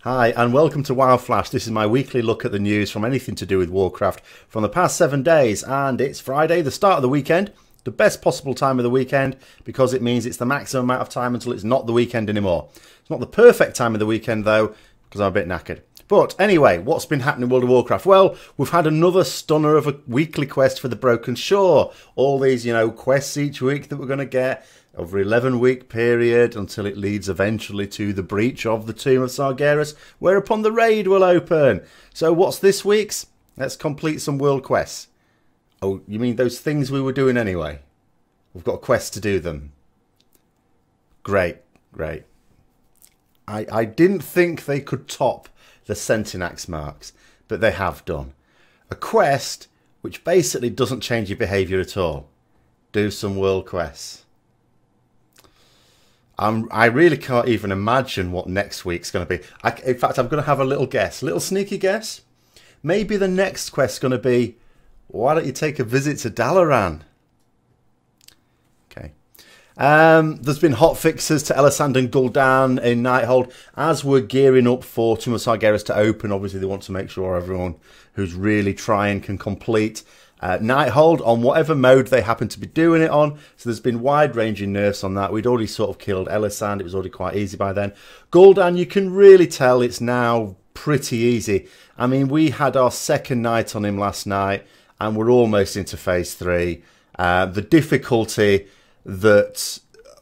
Hi and welcome to WoW Flash. This is my weekly look at the news from anything to do with Warcraft from the past 7 days, and it's Friday, the start of the weekend, the best possible time of the weekend because it means it's the maximum amount of time until it's not the weekend anymore. It's not the perfect time of the weekend though because I'm a bit knackered. But anyway, what's been happening in World of Warcraft? Well, we've had another stunner of a weekly quest for the Broken Shore. All these, quests each week that we're going to get over 11-week period until it leads eventually to the breach of the Tomb of Sargeras, whereupon the raid will open. So what's this week's? Let's complete some world quests. Oh, you mean those things we were doing anyway? We've got a quest to do them. Great, great. I didn't think they could top the Centinax marks, but they have done. A quest which basically doesn't change your behaviour at all. Do some world quests. I really can't even imagine what next week's going to be. In fact, I'm going to have a little guess, a little sneaky guess. Maybe the next quest's going to be, why don't you take a visit to Dalaran? Okay. There's been hot fixes to Elisand and Gul'dan in Nighthold as we're gearing up for Tomb of Sargeras to open. Obviously, they want to make sure everyone who's really trying can complete Nighthold on whatever mode they happen to be doing it on. So there's been wide-ranging nerfs on that. We'd already sort of killed Elisand. It was already quite easy by then. Gul'dan, you can really tell it's now pretty easy. I mean, we had our second night on him last night and we're almost into phase 3. The difficulty that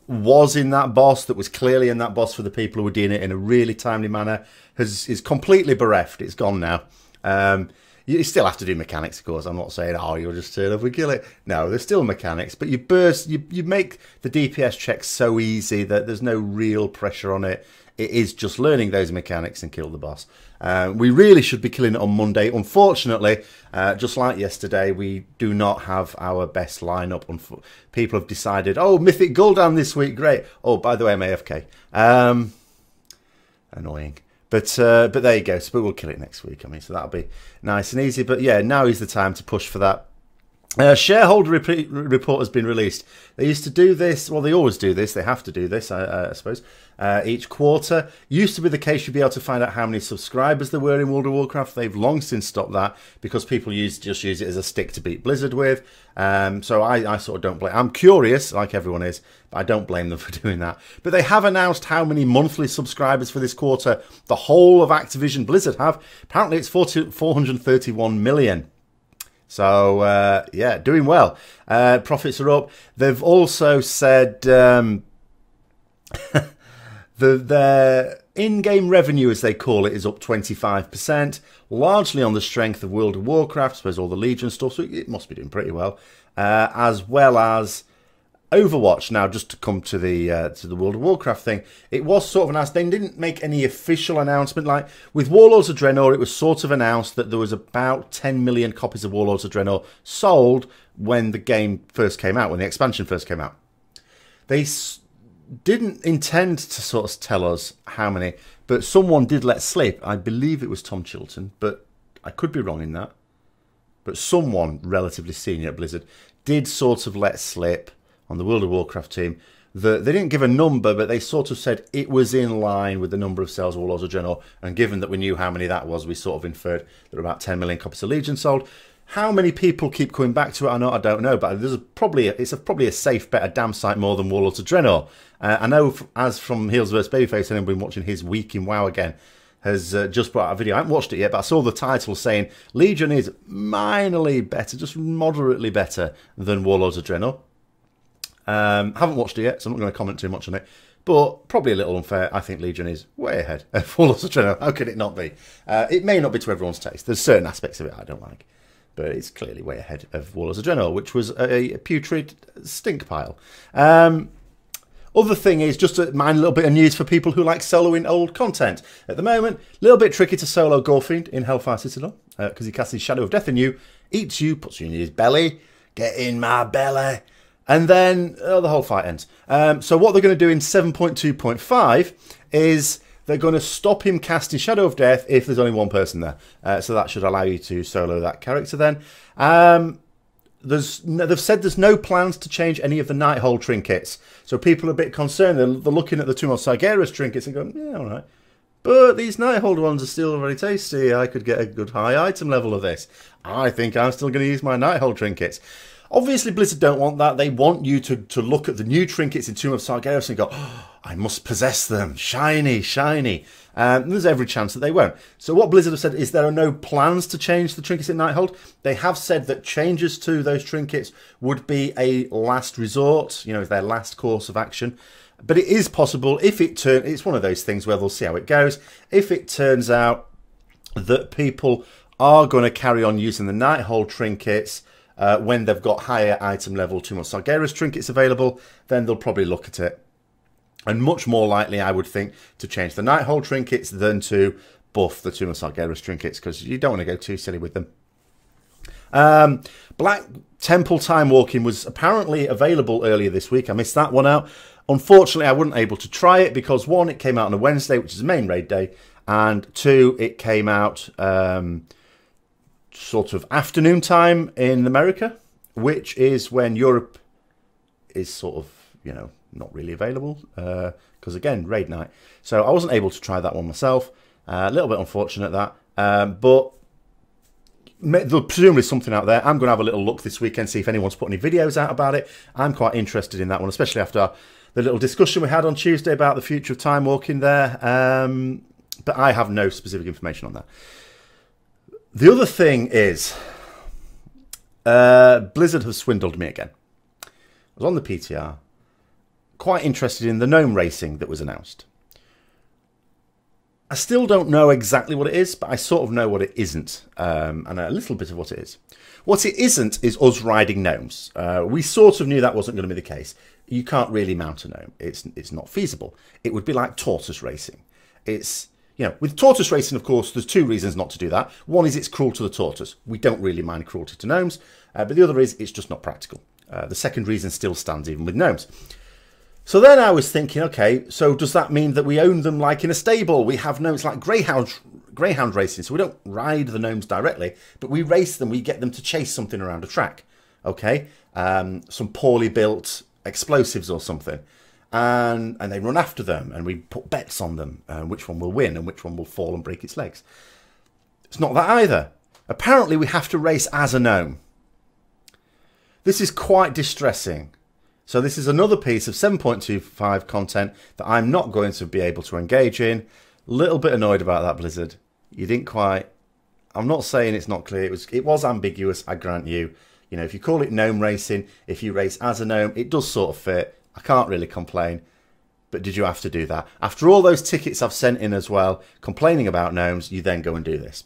was in that boss, that was clearly in that boss for the people who were doing it in a really timely manner, is completely bereft. It's gone now. You still have to do mechanics, of course. I'm not saying, oh, you'll just turn up and kill it. No, there's still mechanics, but you make the DPS checks so easy that there's no real pressure on it. It is just learning those mechanics and kill the boss. We really should be killing it on Monday. Unfortunately, just like yesterday, we do not have our best lineup. People have decided, oh, Mythic Gul'dan this week, great. Oh, by the way, I'm AFK. Annoying. But there you go. So we'll kill it next week. I mean, so that'll be nice and easy. But yeah, now is the time to push for that. Shareholder report has been released. They used to do this. Well, they always do this. They have to do this, I suppose, each quarter. Used to be the case you'd be able to find out how many subscribers there were in World of Warcraft. They've long since stopped that because people just use it as a stick to beat Blizzard with. So I sort of don't blame. I'm curious, like everyone is, but I don't blame them for doing that. But they have announced how many monthly subscribers for this quarter the whole of Activision Blizzard have. Apparently, it's 431 million. So, yeah, doing well. Profits are up. They've also said their in-game revenue, as they call it, is up 25%, largely on the strength of World of Warcraft, I suppose all the Legion stuff, so it must be doing pretty well, as well as Overwatch. Now, just to come to the World of Warcraft thing, it was sort of announced. They didn't make any official announcement. Like with Warlords of Draenor, it was sort of announced that there was about 10 million copies of Warlords of Draenor sold when the game first came out, when the expansion first came out. They didn't intend to sort of tell us how many, but someone did let slip. I believe it was Tom Chilton, but I could be wrong in that. But someone relatively senior at Blizzard did sort of let slip on the World of Warcraft team. They didn't give a number, but they sort of said it was in line with the number of sales of Warlords of Draenor. And given that we knew how many that was, we sort of inferred there were about 10 million copies of Legion sold. How many people keep coming back to it or not, I don't know. But it's probably a safe bet, a damn sight more than Warlords of Draenor. I know, as from Heels vs Babyface, anyone been watching his week in WoW again, has just put out a video. I haven't watched it yet, but I saw the title saying Legion is minorly better, just moderately better than Warlords of Draenor. Haven't watched it yet, so I'm not going to comment too much on it. But probably a little unfair. I think Legion is way ahead of Warlords of Draenor. How could it not be? It may not be to everyone's taste. There's certain aspects of it I don't like. But it's clearly way ahead of Warlords of Draenor, which was a putrid stink pile. Other thing is, just to mind a little bit of news for people who like soloing old content. At the moment, a little bit tricky to solo Gorefiend in Hellfire Citadel, because he casts his Shadow of Death in you, eats you, puts you in his belly, get in my belly, and then the whole fight ends. So what they're going to do in 7.2.5 is they're going to stop him casting Shadow of Death if there's only one person there. So that should allow you to solo that character then. They've said there's no plans to change any of the Nighthold trinkets. So people are a bit concerned. They're looking at the Tomb of Sargeras trinkets and going, yeah, all right. but these Nighthold ones are still very tasty. I could get a good high item level of this. I think I'm still going to use my Nighthold trinkets. Obviously, Blizzard don't want that. They want you to look at the new trinkets in Tomb of Sargeras and go, oh, I must possess them. Shiny, shiny. There's every chance that they won't. So what Blizzard have said is there are no plans to change the trinkets in Nighthold. They have said that changes to those trinkets would be a last resort, you know, their last course of action. But it is possible if it's one of those things where they'll see how it goes. If it turns out that people are going to carry on using the Nighthold trinkets when they've got higher item level Tomb of Sargeras trinkets available, then they'll probably look at it. And much more likely, I would think, to change the Nighthold trinkets than to buff the Tomb of Sargeras trinkets, because you don't want to go too silly with them. Black Temple Time Walking was apparently available earlier this week. I missed that one out. Unfortunately, I wasn't able to try it because, one, it came out on a Wednesday, which is the main raid day, and two, it came out sort of afternoon time in America, which is when Europe is sort of, you know, not really available because, again, raid night. So I wasn't able to try that one myself. A little bit unfortunate that. But there's presumably something out there. I'm going to have a little look this weekend, see if anyone's put any videos out about it. I'm quite interested in that one, especially after the little discussion we had on Tuesday about the future of time walking there. But I have no specific information on that. The other thing is Blizzard have swindled me again. I was on the PTR, quite interested in the gnome racing that was announced. I still don't know exactly what it is, but I sort of know what it isn't, and a little bit of what it is. What it isn't is us riding gnomes. We sort of knew that wasn't going to be the case. You can't really mount a gnome. It's not feasible. It would be like tortoise racing. It's, you know, with tortoise racing, of course, there's two reasons not to do that. One is it's cruel to the tortoise. We don't really mind cruelty to gnomes, but the other is it's just not practical. The second reason still stands even with gnomes. So then I was thinking, okay, so does that mean that we own them like in a stable? We have gnomes like greyhound racing, so we don't ride the gnomes directly, but we race them, we get them to chase something around a track, okay? Some poorly built explosives or something, and they run after them, and we put bets on them, which one will win and which one will fall and break its legs. It's not that either. Apparently we have to race as a gnome. This is quite distressing. So this is another piece of 7.25 content that I'm not going to be able to engage in. Little bit annoyed about that, Blizzard. You didn't quite... I'm not saying it's not clear. It was ambiguous, I grant you. You know, if you call it gnome racing, if you race as a gnome, it does sort of fit. I can't really complain. But did you have to do that? After all those tickets I've sent in as well, complaining about gnomes, you then go and do this.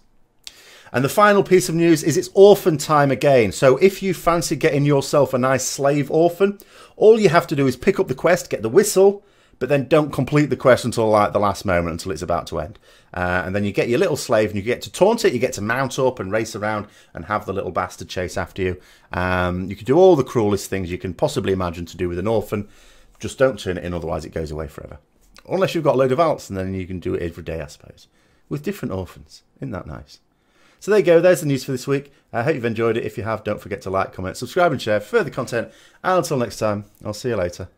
And the final piece of news is it's orphan time again. So if you fancy getting yourself a nice slave orphan, all you have to do is pick up the quest, get the whistle, but then don't complete the quest until like the last moment, until it's about to end. And then you get your little slave and you get to taunt it, you get to mount up and race around and have the little bastard chase after you. You can do all the cruelest things you can possibly imagine to do with an orphan. Just don't turn it in, otherwise it goes away forever. Unless you've got a load of alts, and then you can do it every day, I suppose. With different orphans. Isn't that nice? So there you go, there's the news for this week. I hope you've enjoyed it. If you have, don't forget to like, comment, subscribe and share for further content. And until next time, I'll see you later.